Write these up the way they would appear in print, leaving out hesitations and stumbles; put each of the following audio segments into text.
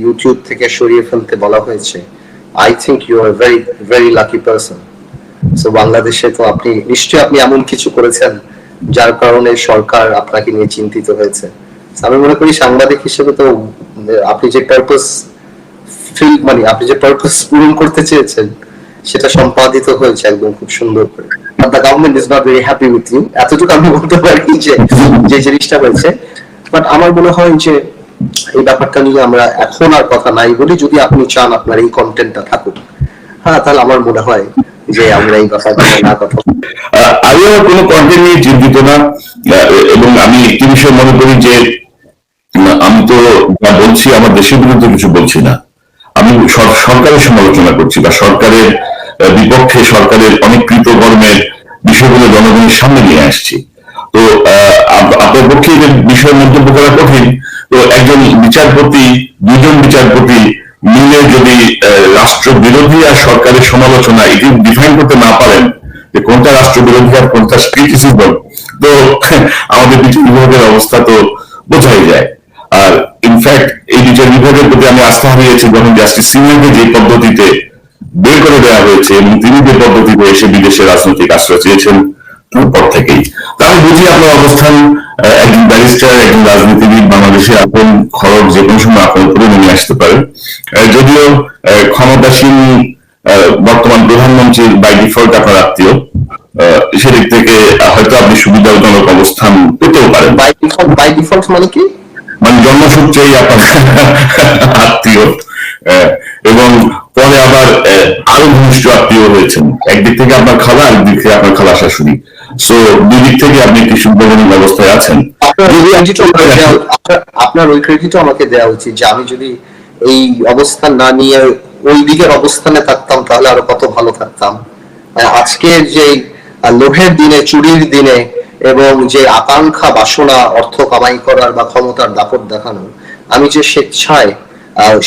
YouTube থেকে সরিয়ে ফেলতে বলা হয়েছে, I think you are very very lucky person. So বাংলাদেশে তো আপনি নিশ্চয়ই আপনি এমন কিছু করেছেন যার কারণে সরকার আপনাকে নিয়ে চিন্তিত হয়েছে। আমি মনে করি সাংবাদিক হিসেবে তো আপনি যে পারপাস মানে আপনি যে পারপাস পূরণ করতে চেয়েছেন সেটা সম্পাদিত হয়েছে একদম খুব সুন্দর করে। The government is not very happy with you, এতটুকু আমি বলতে পারি যে যে জিনিসটা হয়েছে। বাট আমার মনে হয় যে এই ব্যাপারটা নিয়ে আমরা এখন আর কথা নাই বলি, যদি আপনি চান আপনার এই কন্টেন্টটা থাকুক, হ্যাঁ, তাহলে আমার মনে হয় যে আমরা এই কথাটা না কথা আমি আমার কোনো কন্টেন্ট নিয়ে চিন্তিত না। এবং আমি একটি বিষয় মনে করি যে আমি তো যা বলছি আমার দেশের বিরুদ্ধে কিছু বলছি না, আমি সরকারের সমালোচনা করছি বা সরকারের বিপক্ষে সরকারের অনেক কৃতকর্মের বিষয়গুলো জনগণের সামনে নিয়ে আসছি। তো আপনার পক্ষে যে বিষয়ে মন্তব্য করা কঠিন, তো একজন বিচারপতি, দুজন বিচারপতি মিলে যদি রাষ্ট্র বিরোধী আর সরকারের সমালোচনা এটি ডিফাইন করতে না পারেন যে কোনটা রাষ্ট্রবিরোধী আর কোনটা ক্রিটিসিজম, তো আমাদের বিচার বিভাগের অবস্থা তো বোঝাই যায়। আর ইনফ্যাক্ট এই বিচার বিভাগের প্রতি আমি আস্থা হারিয়েছি যখন জাস্টিস সিনহাকে যে পদ্ধতিতে বের করে দেওয়া হয়েছে এবং তিনি যে পদ্ধতিতে এসে বিদেশে রাজনৈতিক আশ্রয় চেয়েছেন তারপর থেকেই। তা আমি বুঝি আপনার অবস্থান, একজন ব্যারিস্টার, একজন রাজনীতিবিদ, বাংলাদেশে এখন খরচ যে কোনো সময় আপনার উপরে নেমে আসতে পারে। যদিও ক্ষমতাসীন বর্তমান প্রধানমন্ত্রীর বাই ডিফল্ট আপনার আত্মীয়, সেদিক থেকে হয়তো আপনি সুবিধাজনক অবস্থান পেতেও পারেন। বাই ডিফল্ট মানে কি? মানে জন্মসূত্রেই আপনার আত্মীয়, এবং পরে আবার আরো ঘনিষ্ঠ আত্মীয় হয়েছেন। একদিক থেকে আপনার খালা, একদিক থেকে আপনার খালা শাশুড়ি। সো দুই দিক থেকে আপনি একটি সুবিধাজনক অবস্থায় আছেন। আপনার ওই ক্রেডিটও আমাকে দেওয়া উচিত যে আমি যদি এই অবস্থান না নিয়ে ওই দিকের অবস্থানে থাকতাম তাহলে আরো কত ভালো থাকতাম। আজকের যে লোভের দিনে, চুরির দিনে এবং যে আকাঙ্ক্ষা, বাসনা, অর্থ কামাই করার বা ক্ষমতার দাপট দেখানো, আমি যে স্বেচ্ছায়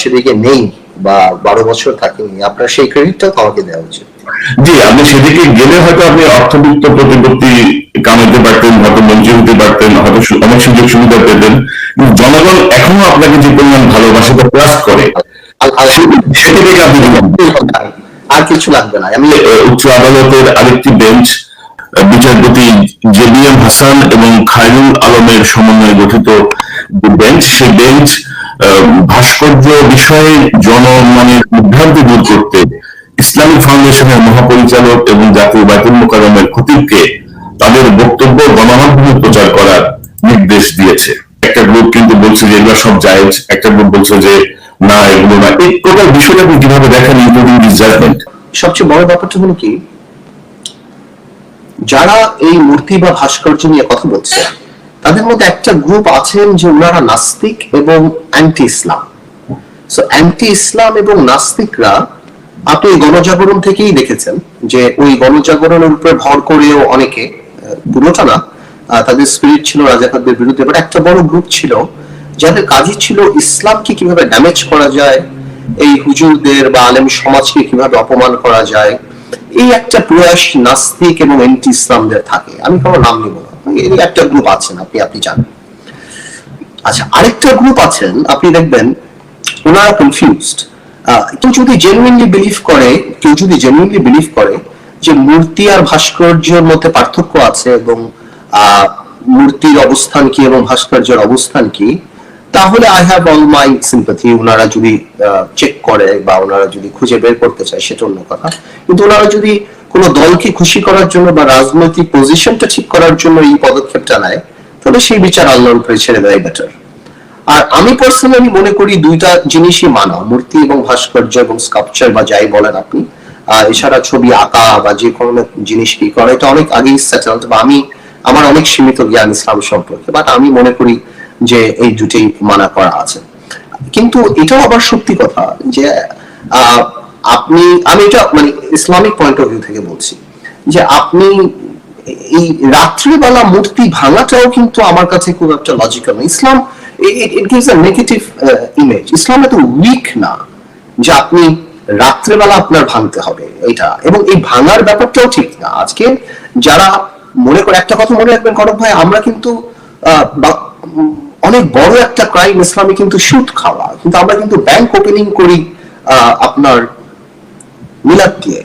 সেদিকে নেই বা 12 বছর থাকিনি, আপনার সেই ক্রেডিটটাও আমাকে দেওয়া উচিত। জি, আপনি সেদিকে গেলে হয়তো আপনি অর্থবিত্ত প্রতিপত্তি কামাইতে পারতেন, হয়তো মন্ত্রী হতে পারতেন, হয়তো অনেক সুযোগ সুবিধা পেতেন। জনগণ এখনো আপনাকে যে পরিমাণ ভালোবাসে বা ট্রাস্ট করে, সেটি থেকে আপনি আর কিছু লাগবে না। আমি উচ্চ আদালতের আরেকটি বেঞ্চ, বিচারপতি জেবিএম হাসান এবং খায়রুল আলমের সমন্বয়ে গঠিত বেঞ্চ, সেই বেঞ্চ ভাস্কর্য বিষয়ে জনমনের বিভ্রান্তি দূর করতে ইসলামিক ফাউন্ডেশনের মহাপরিচালক এবং জাতীয় বাইতুল মোকাররমের খতিবকে তাদের বক্তব্য গণমাধ্যমে প্রচার করার নির্দেশ দিয়েছে। একটা গ্রুপ কিন্তু বলছে যে এগুলো সব জায়েজ, একটা গ্রুপ বলছে যে না এগুলো না। এই টোটাল বিষয়টা আপনি কিভাবে দেখেন, ইনক্লুডিং দিস জাজমেন্ট? সবচেয়ে বড় ব্যাপারটা হলো কি, যারা এই মূর্তি বা ভাস্কর্য নিয়ে কথা বলছে তাদের মধ্যে একটা গ্রুপ আছেন যে ওনারা নাস্তিক এবং অ্যান্টি ইসলাম। সো অ্যান্টি ইসলাম এবং নাস্তিকরা আপনি গণজাগরণ থেকেই দেখেছেন যে ওই গণজাগরণের উপরে ভর করেও অনেকে, পুরোটা না, তাদের স্পিরিট ছিল রাজাকারদের বিরুদ্ধে, বাট একটা বড় গ্রুপ ছিল যাদের কাজই ছিল ইসলামকে কিভাবে ড্যামেজ করা যায়, এই হুজুরদের বা আলেম সমাজকে কিভাবে অপমান করা যায়, এই একটা প্রয়াস নাস্তিক এবং এন্টি ইসলামদের থাকে। আমি কোনো নাম নিব না, এই একটা গ্রুপ আছেন, আপনি জানেন। আচ্ছা, আরেকটা গ্রুপ আছেন, আপনি দেখবেন ওনারা কনফিউজড। কেউ যদি জেনুইনলি বিলিভ করে যে মূর্তি আর ভাস্কর্যের মধ্যে পার্থক্য আছে এবং মূর্তির অবস্থান কি এবং ভাস্কর্যের অবস্থান কি, তাহলে I have all my sympathy. ওনারা যদি চেক করে বা ওনারা যদি খুঁজে বের করতে চায় সেটা অন্য কথা, কিন্তু ওনারা যদি কোনো দলকে খুশি করার জন্য বা রাজনৈতিক পজিশনটা ঠিক করার জন্য এই পদক্ষেপটা নেয়, তাহলে সেই বিচার আল্লাহর উপরে ছেড়ে দেয় বেটার। আর আমি পার্সোনালি মনে করি দুইটা জিনিসই মানা, মূর্তি এবং ভাস্কর্য এবং স্কাল্পচার বা যাই বলেন আপনি, এছাড়া ছবি আঁকা বা যে কোনো জিনিস কি করা, এটা অনেক আগেই সেটেলড। বা আমার অনেক সীমিত জ্ঞান ইসলাম সম্পর্কে, বাট আমি মনে করি যে এই দুটি মানা করা আছে। কিন্তু এটাও আবার সত্যি কথা যে আমি এটা মানে ইসলামিক পয়েন্ট অফ ভিউ থেকে বলছি যে আপনি এই রাত্রিবেলা মূর্তি ভাঙাটাও কিন্তু আমার কাছে খুব একটা লজিক্যাল না। Islam it gives a negative image. Islam এত উইক না যে আপনি রাত্রেবেলা আপনার ভাঙতে হবে এটা, এবং এই ভাঙার ব্যাপারটাও ঠিক না। আজকে যারা মনে করে, একটা কথা মনে রাখবেন কনক ভাই, আমরা কিন্তু অনেক বড় একটা ক্রাইম ইসলামে কিন্তু সুদ খাওয়া, কিন্তু আমরা কিন্তু ব্যাংক ওপেনিং করি আপনার মিলাদ দিয়ে।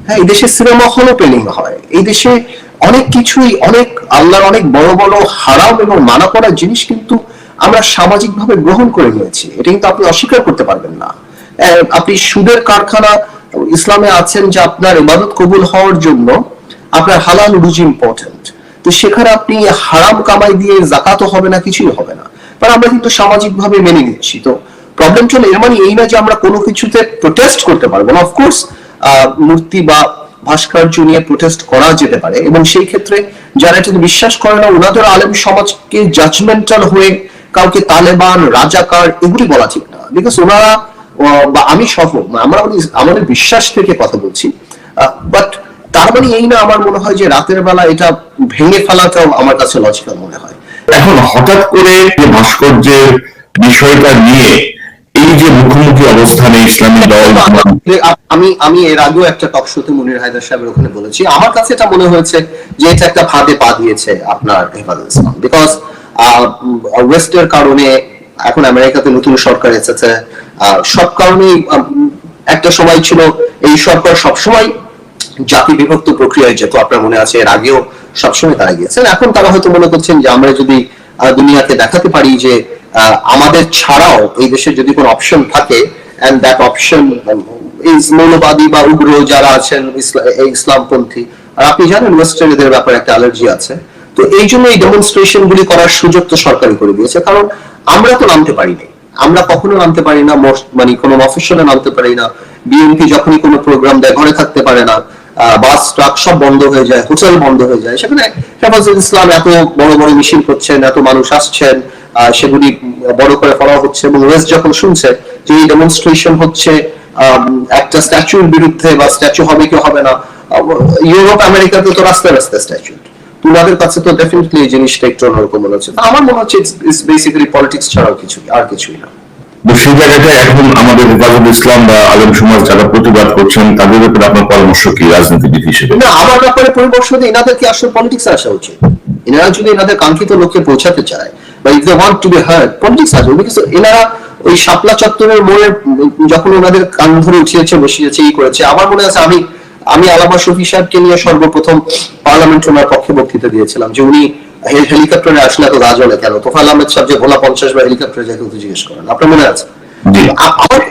হ্যাঁ, এই দেশে সিনেমা হল ওপেনিং হয়, এই দেশে অনেক কিছুই, অনেক আল্লাহর অনেক বড় বড় হারাম এবং মানা করার জিনিস কিন্তু আমরা সামাজিক ভাবে গ্রহণ করে নিয়েছি, এটা কিন্তু আপনি অস্বীকার করতে পারবেন না। আপনি সুদের কারখানা ইসলামে আছেন যে আপনার ইবাদত কবুল হওয়ার জন্য আপনার হালাল রুজি ইম্পর্টেন্ট, তো সেখানে আপনি হারাম কামাই দিয়ে জাকাতও হবে না, কিছুই হবে না, কারণ আমরা কিন্তু সামাজিক ভাবে মেনে নিচ্ছি। তো প্রবলেম চলে এর মানে এই না যে আমরা কোনো কিছুতে প্রোটেস্ট করতে পারবো না। অফকোর্স মূর্তি বা ভাস্কর্য নিয়ে প্রোটেস্ট করা যেতে পারে, এবং সেই ক্ষেত্রে যারা এটা বিশ্বাস করে না ওনাদের আলেম সমাজকে জাজমেন্টাল হয়ে কাউকে তালেবান, রাজাকার এগুলি বলা ঠিক না, বিকজ ওনারা বা আমি সহ আমরা আমাদের বিশ্বাস থেকে কথা বলছি। বাট তার মানে এই না আমার মনে হয় যে রাতের বেলা এটা ভেঙে ফেলাটাও আমার কাছে লজিক্যাল মনে হয়। এখন হঠাৎ করে যে ভাস্কর্যের বিষয়টা নিয়ে এই যে মুখোমুখি অবস্থানে ইসলামী দল, আমি এর আগেও একটা টক শোতে মুনির হায়দার সাহেবের ওখানে বলেছি, আমার কাছে এটা মনে হয়েছে যে এটা একটা ফাঁদে পা দিয়েছে আপনার হেফাজত ইসলাম, বিকজ ওয়েস্টের কারণে এখন আমেরিকাতে নতুন সরকার এসেছে, সব কারণেই একটা সময় ছিল এই সরকার সবসময় জাতি বিভক্ত প্রক্রিয়ায় যেত, আপনার মনে আছে এর আগেও সবসময় তারা গিয়েছেন। এখন তারা হয়তো মনে করছেন যে আমরা যদি দুনিয়াকে দেখাতে পারি যে আমাদের ছাড়াও এই দেশে যদি কোনো অপশন থাকে, এন্ড দ্যাট অপশন ইজ মৌলবাদী বা উগ্র যারা আছেন ইসলামপন্থী, আর আপনি জানেন ওয়েস্টার্ন এদের ব্যাপারে একটা অ্যালার্জি আছে, তো এই জন্য এই ডেমনস্ট্রেশন গুলি করার সুযোগ তো সরকারই করে দিয়েছে। কারণ আমরা তো নামতে পারিনি, আমরা কখনো নামতে পারি না, মানে কোনো মফস্বলে নামতে পারি না, বিএনপি যখনই কোনো প্রোগ্রাম দেয় ঘরে থাকতে পারে না, বাস ট্রাক সব বন্ধ হয়ে যায়, হোটেল বন্ধ হয়ে যায়, সেখানে হেফাজত ইসলাম এত বড় বড় মিছিল করছেন, এত মানুষ আসছেন, সেগুলি বড় করে ফলা হচ্ছে, এবং ওয়েস্ট যখন শুনছে যে এই ডেমনস্ট্রেশন হচ্ছে একটা স্ট্যাচুর বিরুদ্ধে বা স্ট্যাচু হবে কি হবে না, ইউরোপ আমেরিকাতে তো রাস্তায় রাস্তায় স্ট্যাচু, তোমাদের কাছে তো ডেফিনেটলি এই জিনিসটা একটু অন্যরকম মনে হচ্ছে। আমার মনে হচ্ছে ইটস বেসিক্যালি পলিটিক্স ছাড়াও কিছুই, আর কিছুই না। সেই জায়গাটা এখন আমাদের হেফাজত ইসলাম বা আলেম সমাজ যারা প্রতিবাদ করছেন তাদের ব্যাপারে আপনার পরামর্শ কি রাজনীতিবিদ হিসেবে? না, আমার ব্যাপারে পরামর্শ দিয়ে এনাদেরকে আসলে পলিটিক্স আসা উচিত। এনারা যদি এনাদের কাঙ্ক্ষিত লক্ষ্যে পৌঁছাতে চায় বা if they want to be hard, politics আসবে। বিকজ এনারা ওই শাপলা চত্বরের মোড়ে যখন ওনাদের কান ধরে উঠিয়েছে, বসিয়েছে, এই করেছে, আমার মনে আছে আমি আলামা শফি সাহেবকে নিয়ে সর্বপ্রথম পার্লামেন্ট ওনার পক্ষে বক্তৃতা দিয়েছিলাম যে উনি হেলিকপ্টারে আসলে এত গাজলে কেন, তোফায়েল আহমেদ সাহেব যে ভোলা 50 বা হেলিকপ্টারে যেতে জিজ্ঞেস করেন, আপনার মনে আছে?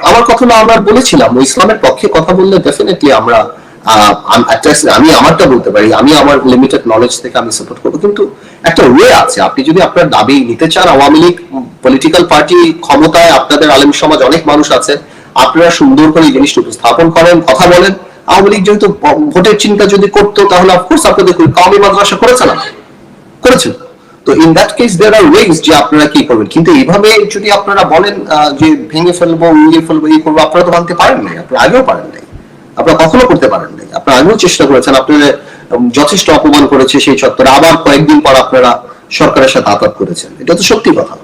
আমার কথা না, আমরা বলেছিলাম ইসলামের পক্ষে কথা বললে ডেফিনেটলি আমরা আমি আমারটা বলতে পারি, আমি আমার লিমিটেড নলেজ থেকে আমি সাপোর্ট করবো, কিন্তু একটা ওয়ে আছে। আপনি যদি আপনার দাবি নিতে চান, আওয়ামী লীগ পলিটিক্যাল পার্টি ক্ষমতায়, আপনাদের আলেম সমাজ অনেক মানুষ আছে, আপনারা সুন্দর করে এই জিনিসটা উপস্থাপন করেন, কথা বলেন। আওয়ামী লীগ যেহেতু ভোটের চিন্তা যদি করতো তাহলে অফকোর্স আপনাদের কওমি মাদ্রাসা করেছে না, করেছে। তো in that case there are ways যে আপনারা কি করবেন, কিন্তু এইভাবে যদি আপনারা বলেন যে ভেঙে ফেলবো, উড়িয়ে ফেলবো, এই করবো, আপনারা তো ভাঙতে পারেন নাই, আপনারা আগেও পারেন নাই, আপনারা কখনো করতে পারেন নাই, আপনারা আগেও চেষ্টা করেছেন, আপনারা যথেষ্ট অপমান করেছে সেই চত্বরে, আবার কয়েকদিন পর আপনারা সরকারের সাথে আঘাত করেছেন, এটা তো সত্যি কথা,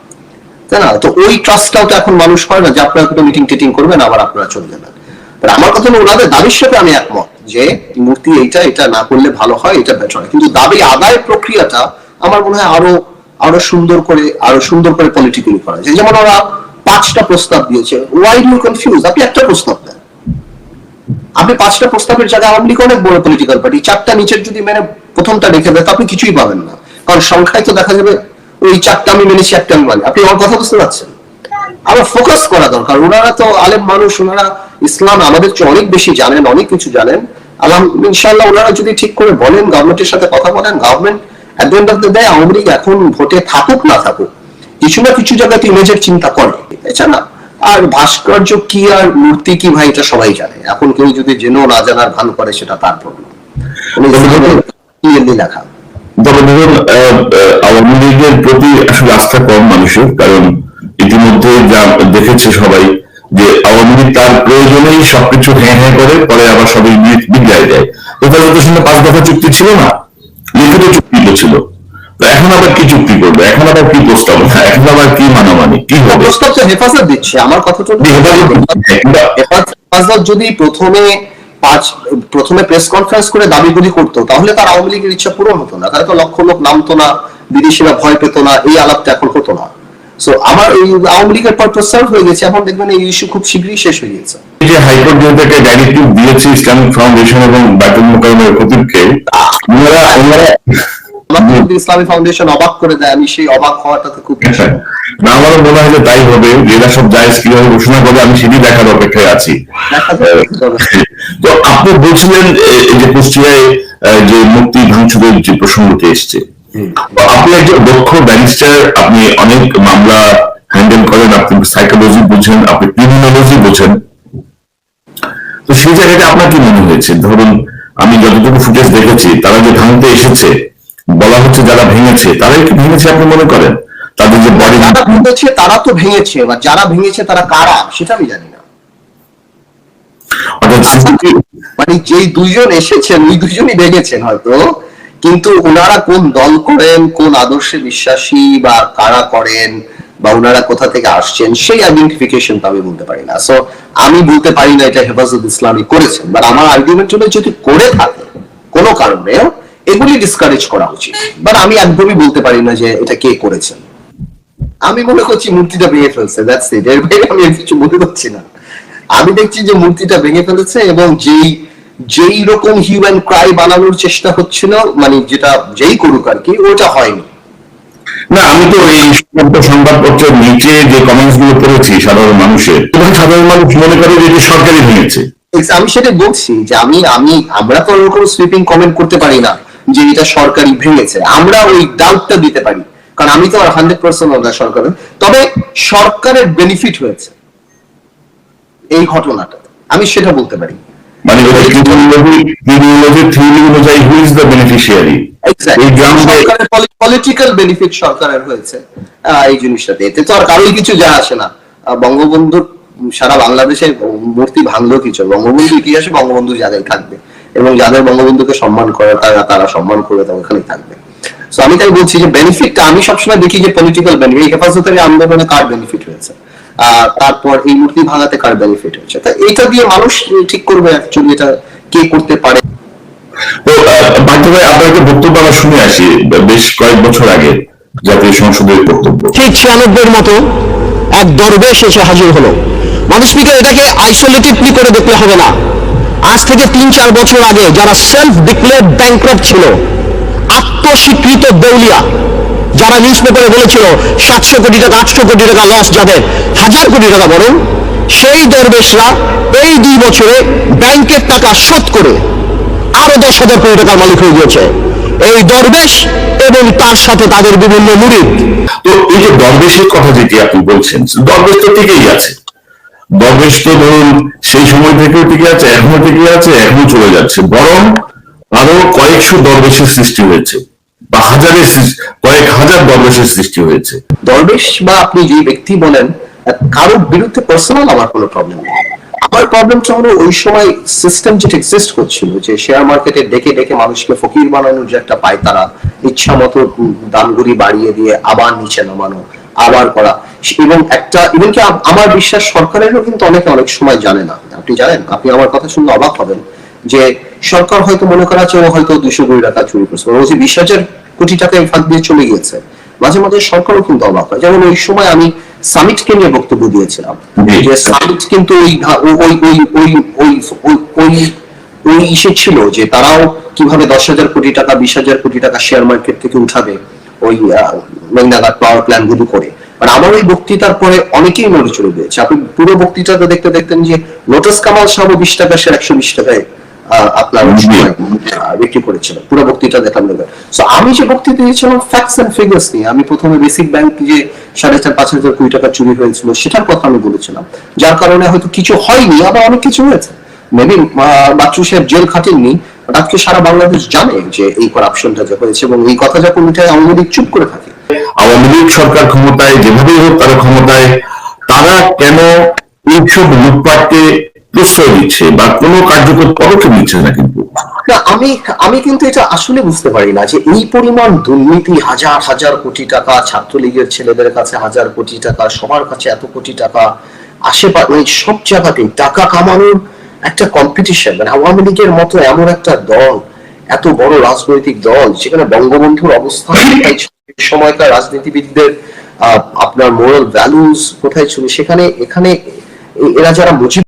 তাই না? তো ওই ট্রাস্টটাও তো এখন মানুষ করে না যে আপনারা কোনো মিটিং টিটিং করবেন আবার আপনারা চলে যাবেন। আমার কথা হলো ওনাদের দাবির সাথে আমি একমত যে মূর্তি এটা না করলে ভালো হয়, এটা বেটার হয়, কিন্তু দাবি আদায় প্রক্রিয়াটা আমার মনে হয় আরো সুন্দর করে পলিটিক্যালি করা যায়। যেমন ওরা 5টা প্রস্তাব দিয়েছে, ওয়াই ডু ইউ কনফিউজ? আপনি একটা প্রস্তাব দেন, আপনি 5টা প্রস্তাবের জায়গায় আওয়ামী লীগ অনেক বড় পলিটিক্যাল পার্টি, 4টা নিচের যদি মেনে প্রথমটা রেখে দেয় আপনি কিছুই পাবেন না, কারণ সংখ্যায় তো দেখা যাবে ওই 4টা আমি মেনেছি, একটা আমি মানি। আপনি আমার কথা বুঝতে পারছেন? আবার ফোকাস করা দরকার। ওনারা তো আলেম মানুষ, ওনারা ইসলাম আমাদের চেয়ে অনেক বেশি জানেন, অনেক কিছু জানেন। ইনশাআল্লাহ ওনারা যদি ঠিক করে বলেন, গভর্নমেন্টের সাথে কথা বলেন, government at the end of the day Awami League এখন ভোটে থাকুক না থাকুক, কিছু না কিছু জায়গাতে ইমেজের চিন্তা করে, এছাড়া আর ভাস্কর্য কি আর মূর্তি কি ভাই এটা সবাই জানে। এখন কেউ যদি জেনেও না জানার ভান করে সেটা তার প্রবলেম, লেখা। তবে ধরুন আওয়ামী লীগের প্রতি আসলে আস্থা কম মানুষের, কারণ ইতিমধ্যে যা দেখেছে সবাই যে আওয়ামী লীগ তার প্রয়োজনেই সবকিছু হ্যাঁ হ্যাঁ করে, পরে আবার সবাই বিগড়ায় যায়। হেফাজতের সঙ্গে 5 দফা চুক্তি ছিল না, লিখিত চুক্তি ছিল, এখন আবার কি চুক্তি করবে, এখন আবার কি প্রস্তাবনা, এখন আবার কি মানামানি, কি হবে? প্রস্তাব তো হেফাজত দিচ্ছে, আমার কথা তো হেফাজত যদি প্রথমে প্রেস কনফারেন্স করে দাবিগুলি করতো তাহলে তার আওয়ামী লীগের ইচ্ছা পূরণ হতো না, তাহলে তো লক্ষ লোক নামতো না, বিদেশিরা ভয় পেত না, এই আলাপটা এখন হতো না। সো আমার এই আওয়ামী লীগের পারপাস সার্ভ হয়ে গেছে, এখন দেখবেন এই ইস্যু খুব শীঘ্রই শেষ হয়ে গেছে। যে হাইকোর্ট যেটাকে ডাইরেক্টিভ দিয়েছে ইসলামিক ফাউন্ডেশন এবং বাইতুল মুকাররমের খতিবকে, ওনারা ইসলামী ফাউন্ডেশন অবাক করে দেয়, আমি সেই অবাক হওয়াটাতে খুব না, আমারও মনে হয় যে তাই হবে, যে এরা সব জায়েজ কিভাবে ঘোষণা করে আমি সেটি দেখার অপেক্ষায় আছি। তো আপনি বলছিলেন এই যে কুষ্টিয়ায় যে মূর্তি ভাঙচুরের যে প্রসঙ্গটি এসছে, আপনি একজন দক্ষ ব্যারিস্টার, আপনি অনেক মামলা হ্যান্ডেল করেন, আপনি সাইকোলজি বুঝেন, আপনি ক্রিমিনোলজি বোঝেন, তো সেই জায়গাটা আপনার কি মনে হয়েছে? ধরুন আমি যতটুকু ফুটেজ দেখেছি, তারা যে ভাঙতে এসেছে, বলা হচ্ছে যারা ভেঙেছে তারাই কি ভেঙেছে আপনি মনে করেন? তাদের যে বডি ভেঙেছে তারা তো ভেঙেছে, বা যারা ভেঙেছে তারা কারা সেটা আমি জানি না। মানে যেই দুইজন এসেছেন ওই দুইজনই ভেঙেছেন হয়তো, কিন্তু ওনারা কোন দল করেন, কোন আদর্শে বিশ্বাসী, বা কারা করেন, বা ওনারা কোথা থেকে আসছেন, সেই আইডেন্টিফিকেশন তো আমি বলতে পারি না। সো আমি বলতে পারি না এটা হেফাজত ইসলামী করেছেন, বাট আমার আর্গুমেন্ট হলো যদি করে থাকে কোনো কারণে, এগুলি ডিসকারেজ করা উচিত। বাট আমি একদমই বলতে পারি না যে এটা কে করেছেন। আমি মনে করছি মূর্তিটা ভেঙে ফেলছে, দ্যাটস ইট, এর বাইরে আমি কিছু বলতে পারছি না। আমি দেখছি যে মূর্তিটা ভেঙে ফেলেছে, এবং যেই রকম হিউম্যান ক্রাই বানানোর চেষ্টা হচ্ছিল, মানে যেটা যেই করুক আর কি, ওটা হয়নি। না, আমি তো এই সংবাদপত্রের নিচে যে কমেন্টস গুলো পড়েছি সাধারণ মানুষের, সাধারণ মানুষ মনে করে যে এটি সরকারি ভেঙেছে। আমি সেটা বলছি যে আমরা তো ওরকম সুইপিং কমেন্ট করতে পারি না যে এটা সরকারি ভেঙেছে, আমরা ওই ডাউটটা দিতে পারি, কারণ আমি তো আর 100% না সরকারের, তবে সরকারের বেনিফিট হয়েছে এই ঘটনাটা, আমি সেটা বলতে পারি। মানে থিওরি অনুযায়ী who is the beneficiary, political benefit সরকারের হয়েছে এই জিনিসটাতে। এতে তো আর কারোই কিছু যায় আসে না। বঙ্গবন্ধুর সারা বাংলাদেশে মূর্তি ভাঙলো কিছু, বঙ্গবন্ধু ইতিহাসে বঙ্গবন্ধুর জায়গায় থাকবে, এবং যাদের বঙ্গবন্ধুকে সম্মান করে তারা সম্মান করে ওখানেই থাকবে। সো আমি তাই বলছি যে বেনিফিটটা আমি সবসময় দেখি যে পলিটিক্যাল বেনিফিট, এই হেফাজতের আন্দোলনে কার বেনিফিট হয়েছে, তারপর এই মূর্তি ভাঙাতে কার বেনিফিট হচ্ছে, তা এটা দিয়ে মানুষ ঠিক করবে অ্যাকচুয়ালি এটা কে করতে পারে। তো ভাই আপনার একটা বক্তব্য আমরা শুনে আসি বেশ কয়েক বছর আগে জাতীয় সংসদের বক্তব্য, ঠিক 96 মতো এক দরবেশ এসে হাজির হলো। মানুষ স্পিকার, এটাকে আইসোলেটেডলি করে দেখলে হবে না। আজ থেকে 3-4 বছর আগে যারা সেলফ ডিক্লেয়ার্ড ব্যাংক্রাপ্ট ছিল, আত্মস্বীকৃত দেউলিয়া, যারা নিউজ পেপারে বলেছিল 700 কোটি টাকা 800 কোটি টাকা লস, যাদের 1000 কোটি টাকা বরং, সেই দরবেশরা এই 2 বছরে ব্যাংকের টাকা শোধ করে আরো 10,000 কোটি টাকার মালিক হয়ে গিয়েছে। এই দরবেশ এবং তার সাথে তাদের বিভিন্ন মুরিদ। তো এই যে দরবেশের কথা যেটি আপনি বলছেন, দরবেশ তো টিকেই আছে, দরবেশ তো ধরুন সেই সময় থেকেও টিকে আছে, এখনো টিকে আছে, এখনো চলে যাচ্ছে, বরং আরো কয়েকশো দরবেশের সৃষ্টি হয়েছে, বা কয়েক হাজার দরবেশের সৃষ্টি হয়েছে। দরবেশ বা আপনি যে ব্যক্তি বলেন, কারোর বিরুদ্ধে পার্সোনাল আমার কোনো প্রবলেম নেই। আমার প্রবলেমটা হলো ওই সময় সিস্টেম যেটা এক্সিস্ট করছিল, যে শেয়ার মার্কেটে ডেকে ডেকে মানুষকে ফকির বানানোর যে একটা পায়, তারা ইচ্ছা মতো দামগুলি বাড়িয়ে দিয়ে আবার নিচে নামানো, আবার করা, এবং একটা ইভেন কি আমার বিশ্বাস সরকারেরও কিন্তু অনেক সময় জানে না। আপনি জানেন, আপনি আমার কথা শুনলে অবাক হবেন যে সরকার হয়তো মনে করা আছে ও হয়তো 200 কোটি টাকা চুরি করছে, ও যে 20,000 কোটি টাকা ফাঁক দিয়ে চলে গিয়েছে। মাঝে মাঝে সরকারও কিন্তু অবাক হয়। যেমন ওই সময় আমি সামিটকে নিয়ে বক্তব্য দিয়েছিলাম, যে সামিট কিন্তু ওই ইসে ছিল যে তারাও কিভাবে 10,000 কোটি টাকা 20,000 কোটি টাকা শেয়ার মার্কেট থেকে উঠাবে ওই মেঘনাঘাট পাওয়ার প্ল্যান গুলো করে। আমার ওই বক্তৃতার পরে অনেকেই নড়ে চলে গিয়েছে। আপনি পুরো বক্তৃতাটা দেখতেন যে লোটাস কামাল সাহেব 20 টাকা শেয়ার 120 টাকায় আপনার বিক্রি করেছিল। পুরো বক্তৃতা দেখলাম। সো আমি যে বক্তৃতা দিয়েছিলাম ফ্যাক্টস এন্ড ফিগার্স নিয়ে, আমি প্রথমে বেসিক ব্যাংক যে 4,500 কোটি টাকা চুরি হয়েছিল সেটার কথা আমি বলেছিলাম, যার কারণে হয়তো কিছু হয়নি, আবার অনেক কিছু হয়েছে। মেবি বাচ্চু সাহেব জেল খাটেননি, আজকে সারা বাংলাদেশ জানে যে এই করাপশনটা যে হয়েছে, এবং এই কথা যখন উঠে আওয়ামী লীগ চুপ করে থাকে। আওয়ামী লীগ সরকার ক্ষমতায় যেভাবেই হোক তারা ক্ষমতায়, তারা কেন এইসব লুটপাটকে প্রশ্রয় দিচ্ছে বা কোনো কার্যকর পদক্ষেপ নিচ্ছে না? কিন্তু আমি কিন্তু এটা আসলে বুঝতে পারি না যে এই পরিমাণ দুর্নীতি, হাজার হাজার কোটি টাকা, ছাত্রলীগের ছেলেদের কাছে 1,000 কোটি টাকা, সবার কাছে এত কোটি টাকা, আশেপাশে সব জায়গাতেই টাকা কামানোর একটা কম্পিটিশন। মানে আওয়ামী লীগের মতো এমন একটা দল, এত বড় রাজনৈতিক দল, যেখানে বঙ্গবন্ধুর অবস্থান সময়কার রাজনীতিবিদদের আপনার মোরাল ভ্যালুস কোথায় ছিল, সেখানে এখানে এরা যারা মুজিব